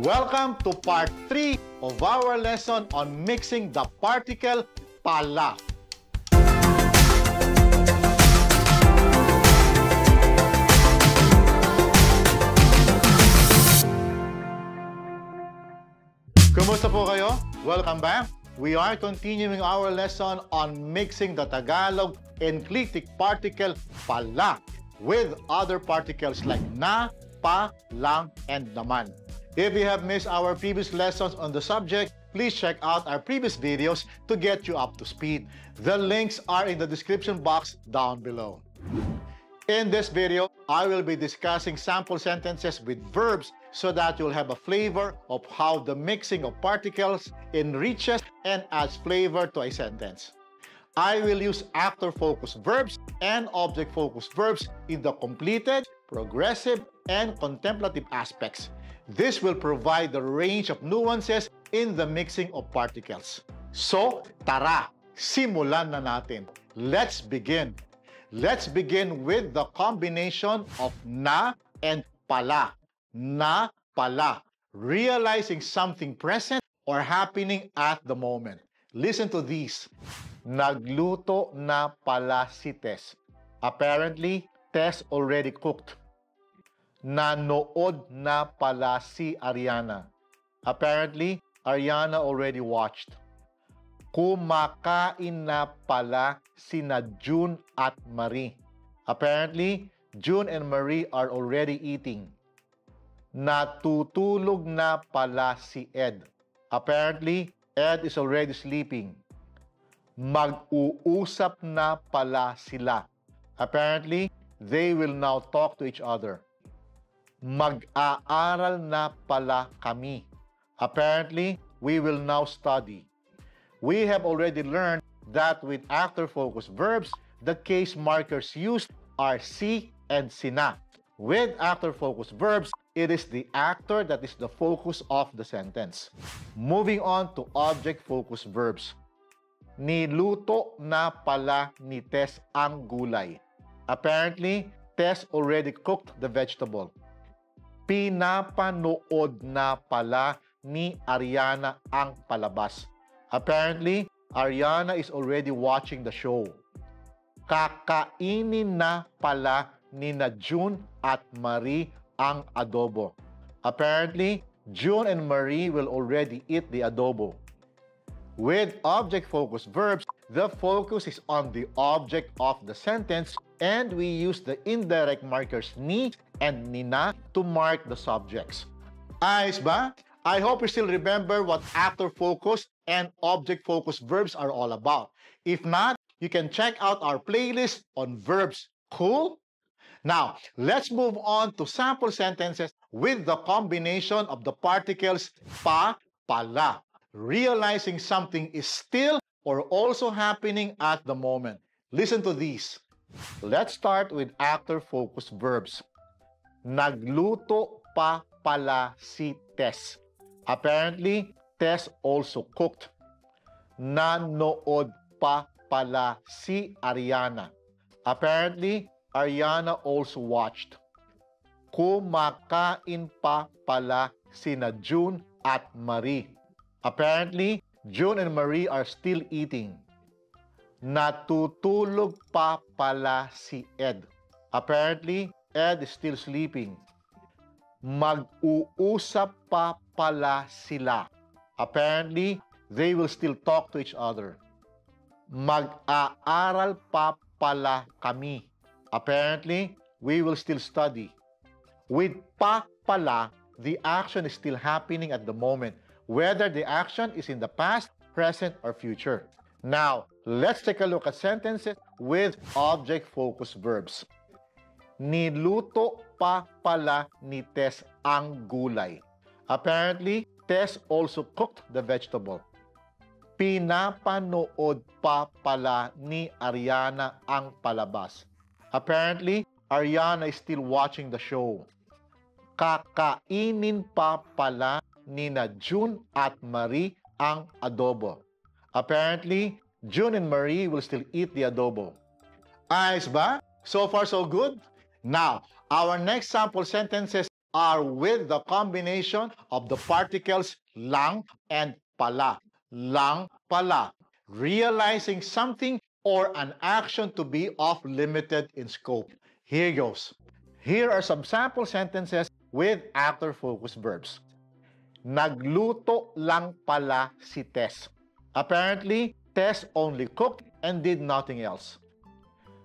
Welcome to part 3 of our lesson on mixing the particle pala. Kumusta po kayo? Welcome back. We are continuing our lesson on mixing the Tagalog enclitic particle pala with other particles like na, pa, lang, and naman. If you have missed our previous lessons on the subject, please check out our previous videos to get you up to speed. The links are in the description box down below. In this video, I will be discussing sample sentences with verbs so that you'll have a flavor of how the mixing of particles enriches and adds flavor to a sentence. I will use actor-focused verbs and object-focused verbs in the completed, progressive, and contemplative aspects. This will provide the range of nuances in the mixing of particles. So, tara, simulan na natin. Let's begin. Let's begin with the combination of na and pala. Na, pala. Realizing something present or happening at the moment. Listen to these. Nagluto na pala si Tess. Apparently, Tess already cooked. Nanood na pala si Ariana. Apparently, Ariana already watched. Kumakain na pala sina June at Marie. Apparently, June and Marie are already eating. Natutulog na pala si Ed. Apparently, Ed is already sleeping. Mag-uusap na pala sila. Apparently, they will now talk to each other. Mag-aaral na pala kami. Apparently, we will now study. We have already learned that with actor-focused verbs, the case markers used are si and sina. With actor-focused verbs, it is the actor that is the focus of the sentence. Moving on to object-focused verbs. Niluto na pala ni Tess ang gulay. Apparently, Tess already cooked the vegetable. Pinapanood na pala ni Ariana ang palabas. Apparently, Ariana is already watching the show. Kakainin na pala ni June at Marie ang adobo. Apparently, June and Marie will already eat the adobo. With object-focused verbs, the focus is on the object of the sentence and we use the indirect markers ni and nina to mark the subjects. Ayos ba? I hope you still remember what actor-focused and object-focused verbs are all about. If not, you can check out our playlist on verbs. Cool? Now, let's move on to sample sentences with the combination of the particles pa, pala. Realizing something is still or also happening at the moment. Listen to these. Let's start with actor-focused verbs. Nagluto pa pala si Tess. Apparently, Tess also cooked. Nanood pa pala si Ariana. Apparently, Ariana also watched. Kumakain pa pala sina June at Marie. Apparently, June and Marie are still eating. Natutulog pa pala si Ed. Apparently, Ed is still sleeping. Mag-uusap pa pala sila. Apparently, they will still talk to each other. Mag-aaral pa pala kami. Apparently, we will still study. With pa pala, the action is still happening at the moment, whether the action is in the past, present, or future. Now, let's take a look at sentences with object-focused verbs. Niluto pa pala ni Tess ang gulay. Apparently, Tess also cooked the vegetable. Pinapanood pa pala ni Ariana ang palabas. Apparently, Ariana is still watching the show. Kakainin pa pala ni June at Marie ang adobo. Apparently, June and Marie will still eat the adobo. Ayos ba? So far, so good? Now, our next sample sentences are with the combination of the particles lang and pala. Lang, pala. Realizing something or an action to be of limited in scope. Here goes. Here are some sample sentences with actor-focused verbs. Nagluto lang pala si Tess. Apparently, Tess only cooked and did nothing else.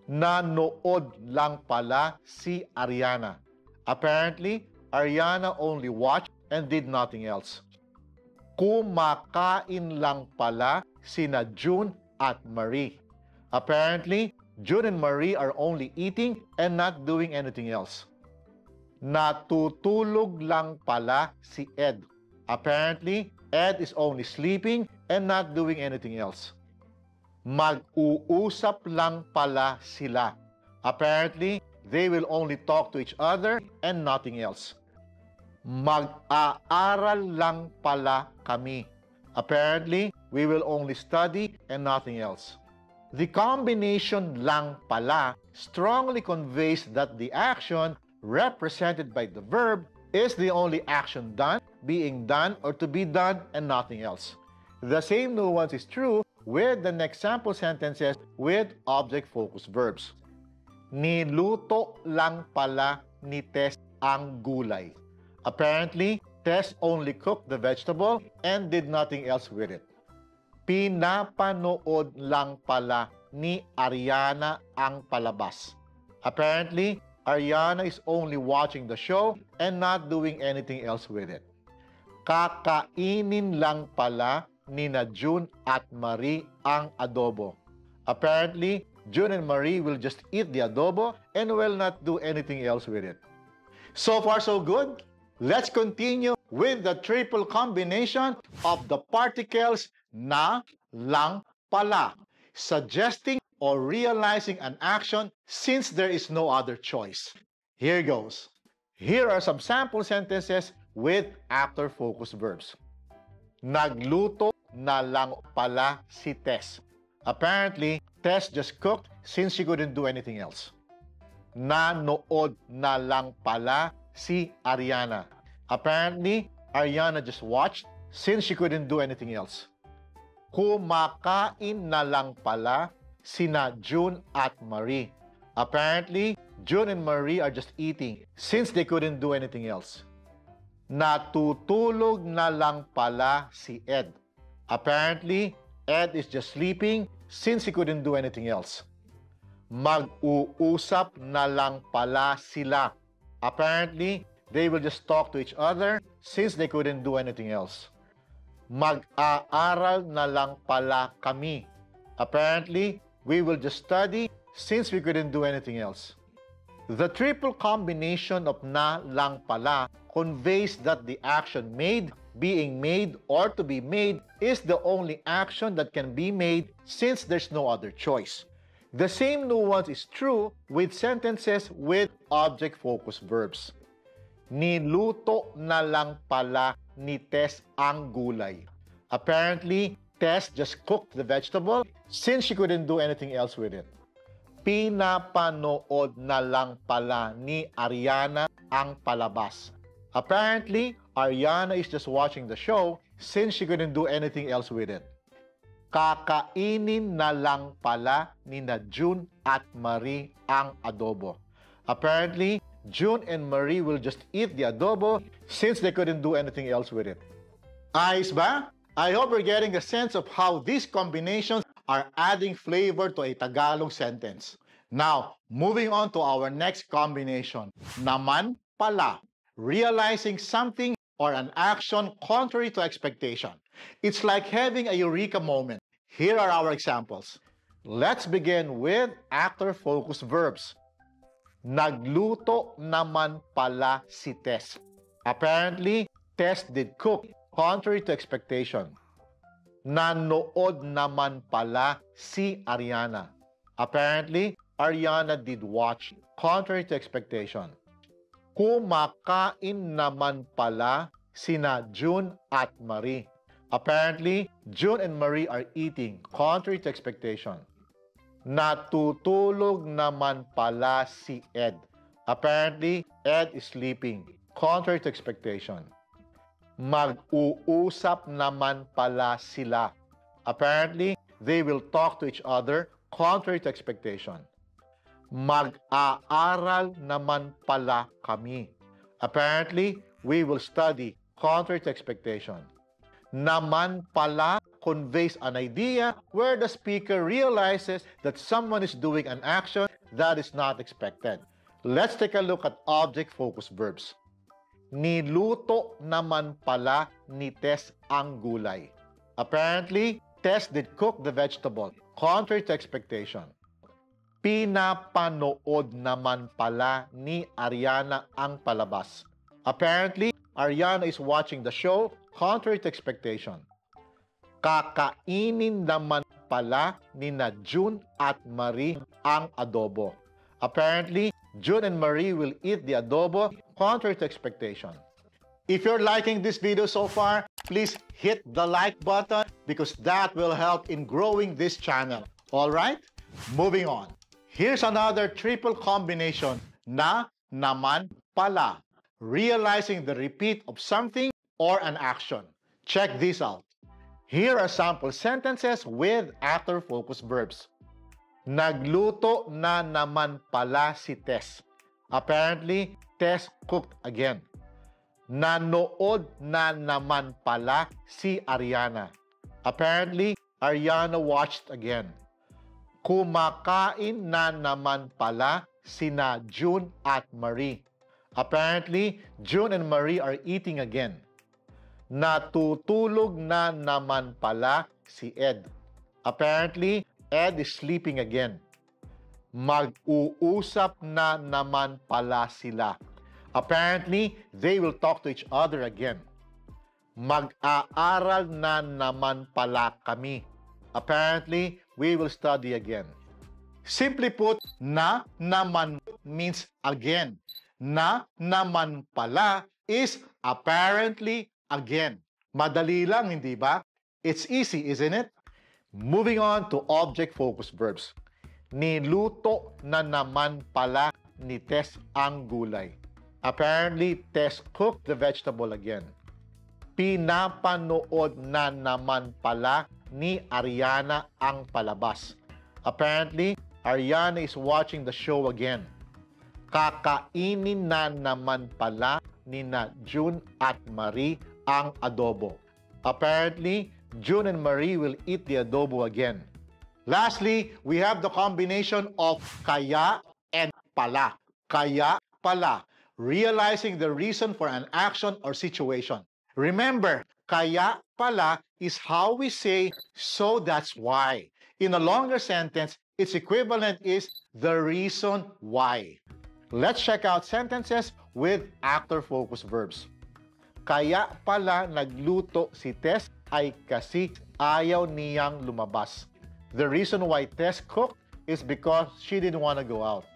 Nanood lang pala si Ariana. Apparently, Ariana only watched and did nothing else. Kumakain lang pala sina June at Marie. Apparently, June and Marie are only eating and not doing anything else. Natutulog lang pala si Ed. Apparently, Ed is only sleeping and not doing anything else. Mag-uusap lang pala sila. Apparently, they will only talk to each other and nothing else. Mag-aaral lang pala kami. Apparently, we will only study and nothing else. The combination lang pala strongly conveys that the action represented by the verb is the only action done, being done, or to be done, and nothing else. The same nuance is true with the next sample sentences with object-focused verbs. Niluto lang pala ni Tess ang gulay. Apparently, Tess only cooked the vegetable and did nothing else with it. Pinapanood lang pala ni Ariana ang palabas. Apparently, Ariana is only watching the show and not doing anything else with it. Kakainin lang pala ni June at Marie ang adobo. Apparently, June and Marie will just eat the adobo and will not do anything else with it. So far, so good. Let's continue with the triple combination of the particles na, lang, pala, suggesting or realizing an action since there is no other choice. Here goes. Here are some sample sentences with actor-focused verbs. Nagluto na lang pala si Tess. Apparently, Tess just cooked since she couldn't do anything else. Nanood na lang pala si Ariana. Apparently, Ariana just watched since she couldn't do anything else. Kumakain na lang pala sina June at Marie. Apparently, June and Marie are just eating since they couldn't do anything else. Natutulog na lang pala si Ed. Apparently, Ed is just sleeping since he couldn't do anything else. Mag-uusap na lang pala sila. Apparently, they will just talk to each other since they couldn't do anything else. Mag-aaral na lang pala kami. Apparently, we will just study since we couldn't do anything else. The triple combination of na lang pala conveys that the action made, being made, or to be made is the only action that can be made since there's no other choice. The same nuance is true with sentences with object-focused verbs. Niluto na lang pala ni Tess ang gulay. Apparently, Tess just cooked the vegetable since she couldn't do anything else with it. Pinapanood na lang pala ni Ariana ang palabas. Apparently, Ariana is just watching the show since she couldn't do anything else with it. Kakainin na lang pala ni June at Marie ang adobo. Apparently, June and Marie will just eat the adobo since they couldn't do anything else with it. Ayos ba? I hope you're getting a sense of how these combinations are adding flavor to a Tagalog sentence. Now, moving on to our next combination. Naman pala. Realizing something or an action contrary to expectation. It's like having a eureka moment. Here are our examples. Let's begin with actor-focused verbs. Nagluto naman pala si Tess. Apparently, Tess did cook, contrary to expectation. Nanood naman pala si Ariana. Apparently, Ariana did watch, contrary to expectation. Kumakain naman pala sina June at Marie. Apparently, June and Marie are eating, contrary to expectation. Natutulog naman pala si Ed. Apparently, Ed is sleeping, contrary to expectation. Mag-uusap naman pala sila. Apparently, they will talk to each other contrary to expectation. Mag-aaral naman pala kami. Apparently, we will study contrary to expectation. Naman pala conveys an idea where the speaker realizes that someone is doing an action that is not expected. Let's take a look at object-focused verbs. Niluto naman pala ni Tess ang gulay. Apparently, Tess did cook the vegetable, contrary to expectation. Pinapanood naman pala ni Ariana ang palabas. Apparently, Ariana is watching the show, contrary to expectation. Kakainin naman pala ni June at Marie ang adobo. Apparently, June and Marie will eat the adobo, contrary to expectation. If you're liking this video so far, please hit the like button because that will help in growing this channel. All right? Moving on. Here's another triple combination, na, naman, pala. Realizing the repeat of something or an action. Check this out. Here are sample sentences with actor-focused verbs. Nagluto na naman pala si Tess. Apparently, Tess cooked again. Nanood na naman pala si Ariana. Apparently, Ariana watched again. Kumakain na naman pala sina June at Marie. Apparently, June and Marie are eating again. Natutulog na naman pala si Ed. Apparently, Ed is sleeping again. Mag-uusap na naman pala sila. Apparently, they will talk to each other again. Mag-aaral na naman pala kami. Apparently, we will study again. Simply put, na naman means again. Na naman pala is apparently again. Madali lang, hindi ba? It's easy, isn't it? Moving on to object-focused verbs. Niluto na naman pala ni Tess ang gulay. Apparently, Tess cooked the vegetable again. Pinapanood na naman pala ni Ariana ang palabas. Apparently, Ariana is watching the show again. Kakainin na naman pala ni June at Marie ang adobo. Apparently, June and Marie will eat the adobo again. Lastly, we have the combination of kaya and pala. Kaya, pala. Realizing the reason for an action or situation. Remember, kaya, pala is how we say, so that's why. In a longer sentence, its equivalent is the reason why. Let's check out sentences with actor-focused verbs. Kaya pala nagluto si Tess ay kasi ayaw niyang lumabas. The reason why Tess cooked is because she didn't want to go out.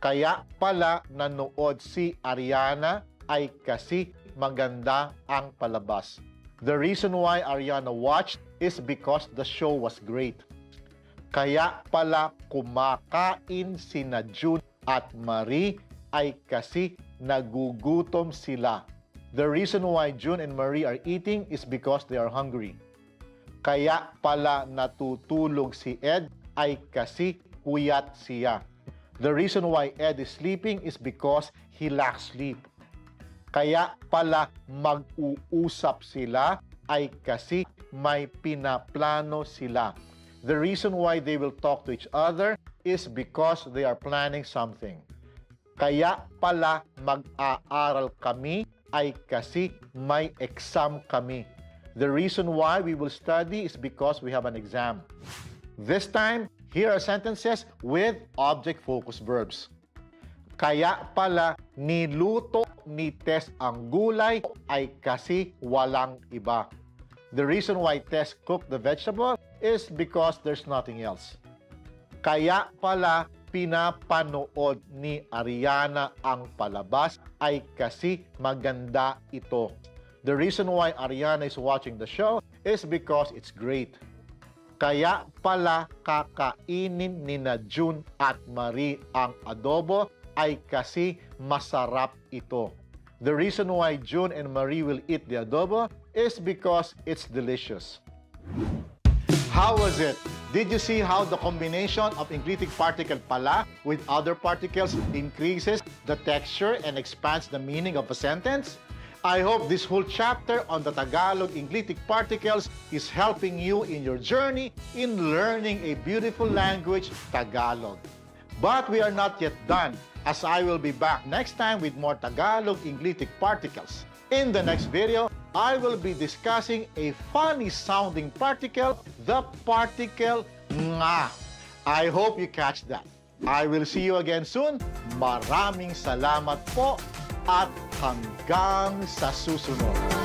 Kaya pala nanood si Ariana ay kasi maganda ang palabas. The reason why Ariana watched is because the show was great. Kaya pala kumakain sina June at Marie ay kasi nagugutom sila. The reason why June and Marie are eating is because they are hungry. Kaya pala natutulog si Ed ay kasi puyat siya. The reason why Ed is sleeping is because he lacks sleep. Kaya pala mag-uusap sila ay kasi may pinaplano sila. The reason why they will talk to each other is because they are planning something. Kaya pala mag-aaral kami ay kasi may exam kami. The reason why we will study is because we have an exam. This time, here are sentences with object-focused verbs. Kaya pala niluto ni Tess ang gulay ay kasi walang iba. The reason why Tess cooked the vegetable is because there's nothing else. Kaya pala pinapanood ni Ariana ang palabas ay kasi maganda ito. The reason why Ariana is watching the show is because it's great. Kaya pala kakainin ni June at Marie ang adobo ay kasi masarap ito. The reason why June and Marie will eat the adobo is because it's delicious. How was it? Did you see how the combination of enclitic particle pala with other particles increases the texture and expands the meaning of a sentence? I hope this whole chapter on the Tagalog enclitic particles is helping you in your journey in learning a beautiful language, Tagalog. But we are not yet done, as I will be back next time with more Tagalog enclitic particles. In the next video, I will be discussing a funny-sounding particle, the particle nga. I hope you catch that. I will see you again soon. Maraming salamat po at hanggang sa susunod.